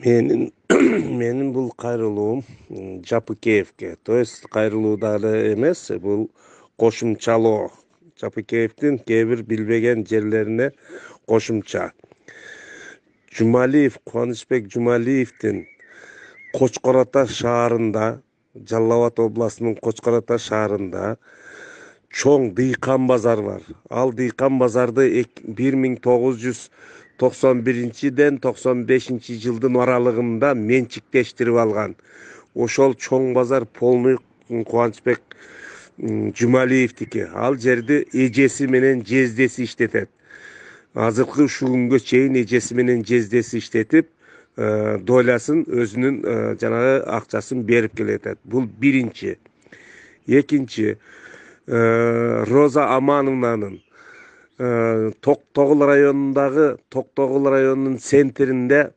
Menin menin bul kayrılığım Japıkeyev'e. То есть kayrılığdagı emes, bul koşumçaloo. Japıkeyev'tin kebir bilbegen yerlerine koşumça. Cumaliyev, Kuvanычбек Cumaliev'tin Koçkorata şaharında, Жалал-Абад областının Koçkorata şaharında çoğun dıykan bazar var. Al dıykan bazarda 1991-den 95 yıldın aralığında mençikleştirip algan. Oşol çoğun bazar polnuy Kuvanычбек Cumaliev'tiki. Al жерди ejesi menen jezdesi işletet. Azırkı şu günkü çeyin ejesi menen jezdesi işletip dolasın özünün janağı akçaсын berip keletet. Bul birinci. Ekinci, Roza Amanovna'nın Toktogul rayonunun sentrinde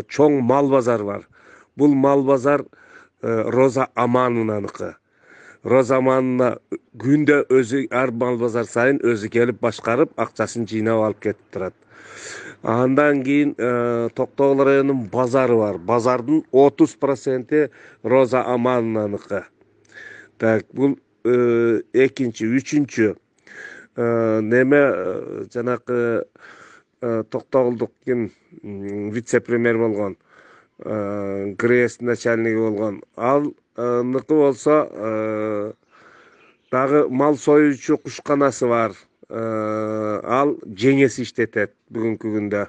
çoğun mal bazar var. Bul mal bazar Roza Amanovna'nıkı. Roza Amanovna günde özü her mal bazar sayın özü gelip başkarıp akçaсын жыйнап alıp ketip turat. Andan keyin Toktogul rayonunun bazarı var. Bazardın 30% Roza Amanovna'nıkı. Так, бұл екінші, üçüncü неме жанакы Токтогулдуктун вице-премьер болгон, ГРЭС начальниги болгон. Ал ныкы болсо дагы мал союучу кушканасы бар. Ал жеңес иштетет бүгүнкү күндө.